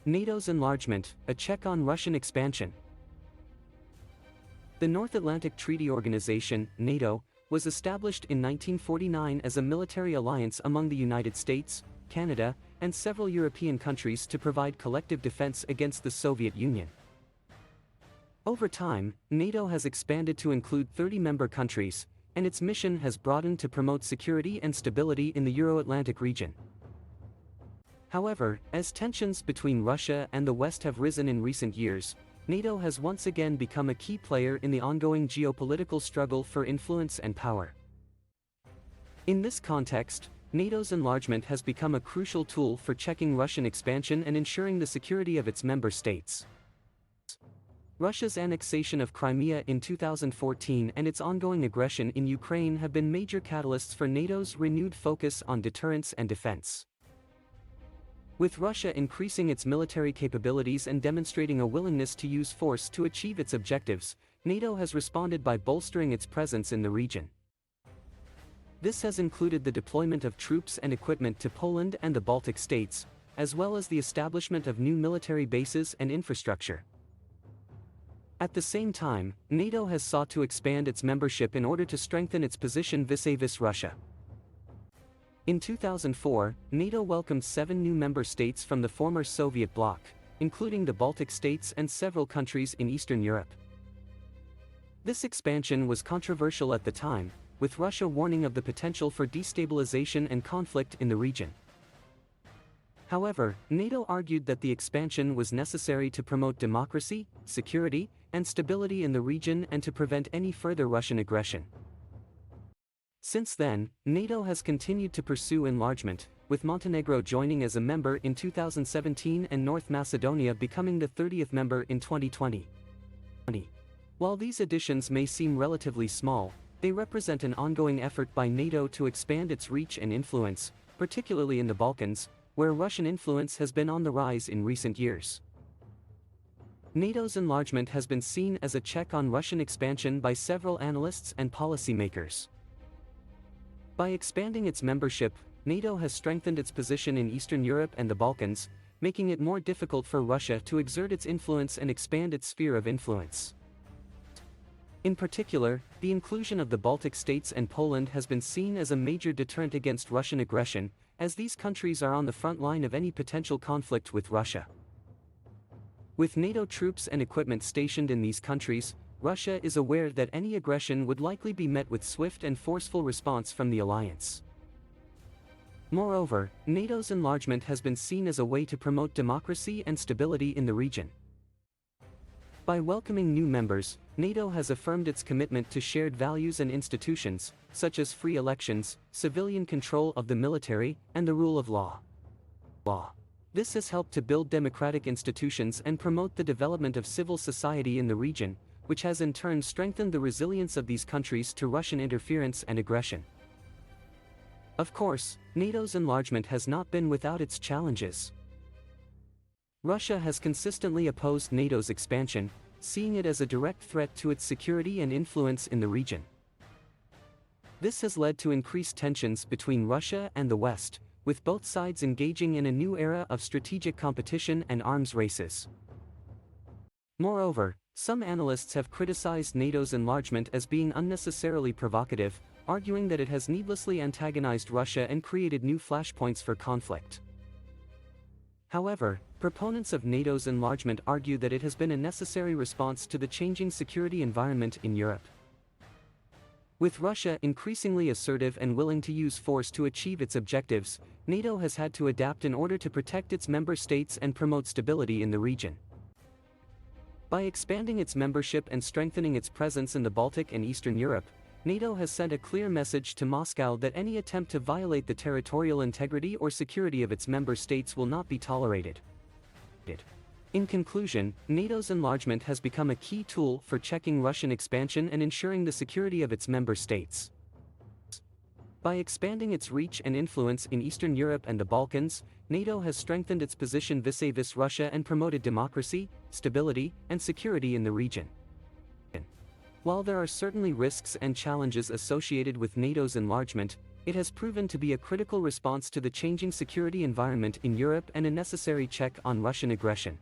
NATO's enlargement, a check on Russian expansion. The North Atlantic Treaty Organization, NATO, was established in 1949 as a military alliance among the United States, Canada, and several European countries to provide collective defense against the Soviet Union. Over time, NATO has expanded to include 30 member countries, and its mission has broadened to promote security and stability in the Euro-Atlantic region. However, as tensions between Russia and the West have risen in recent years, NATO has once again become a key player in the ongoing geopolitical struggle for influence and power. In this context, NATO's enlargement has become a crucial tool for checking Russian expansion and ensuring the security of its member states. Russia's annexation of Crimea in 2014 and its ongoing aggression in Ukraine have been major catalysts for NATO's renewed focus on deterrence and defense. With Russia increasing its military capabilities and demonstrating a willingness to use force to achieve its objectives, NATO has responded by bolstering its presence in the region. This has included the deployment of troops and equipment to Poland and the Baltic states, as well as the establishment of new military bases and infrastructure. At the same time, NATO has sought to expand its membership in order to strengthen its position vis-à-vis Russia. In 2004, NATO welcomed 7 new member states from the former Soviet bloc, including the Baltic states and several countries in Eastern Europe. This expansion was controversial at the time, with Russia warning of the potential for destabilization and conflict in the region. However, NATO argued that the expansion was necessary to promote democracy, security, and stability in the region and to prevent any further Russian aggression. Since then, NATO has continued to pursue enlargement, with Montenegro joining as a member in 2017 and North Macedonia becoming the 30th member in 2020. While these additions may seem relatively small, they represent an ongoing effort by NATO to expand its reach and influence, particularly in the Balkans, where Russian influence has been on the rise in recent years. NATO's enlargement has been seen as a check on Russian expansion by several analysts and policymakers. By expanding its membership, NATO has strengthened its position in Eastern Europe and the Balkans, making it more difficult for Russia to exert its influence and expand its sphere of influence. In particular, the inclusion of the Baltic states and Poland has been seen as a major deterrent against Russian aggression, as these countries are on the front line of any potential conflict with Russia. With NATO troops and equipment stationed in these countries, Russia is aware that any aggression would likely be met with swift and forceful response from the alliance. Moreover, NATO's enlargement has been seen as a way to promote democracy and stability in the region. By welcoming new members, NATO has affirmed its commitment to shared values and institutions, such as free elections, civilian control of the military, and the rule of law. This has helped to build democratic institutions and promote the development of civil society in the region, which has in turn strengthened the resilience of these countries to Russian interference and aggression. Of course, NATO's enlargement has not been without its challenges. Russia has consistently opposed NATO's expansion, seeing it as a direct threat to its security and influence in the region. This has led to increased tensions between Russia and the West, with both sides engaging in a new era of strategic competition and arms races. Moreover, some analysts have criticized NATO's enlargement as being unnecessarily provocative, arguing that it has needlessly antagonized Russia and created new flashpoints for conflict. However, proponents of NATO's enlargement argue that it has been a necessary response to the changing security environment in Europe. With Russia increasingly assertive and willing to use force to achieve its objectives, NATO has had to adapt in order to protect its member states and promote stability in the region. By expanding its membership and strengthening its presence in the Baltic and Eastern Europe, NATO has sent a clear message to Moscow that any attempt to violate the territorial integrity or security of its member states will not be tolerated. In conclusion, NATO's enlargement has become a key tool for checking Russian expansion and ensuring the security of its member states. By expanding its reach and influence in Eastern Europe and the Balkans, NATO has strengthened its position vis-à-vis Russia and promoted democracy, stability, and security in the region. While there are certainly risks and challenges associated with NATO's enlargement, It has proven to be a critical response to the changing security environment in Europe and a necessary check on Russian aggression.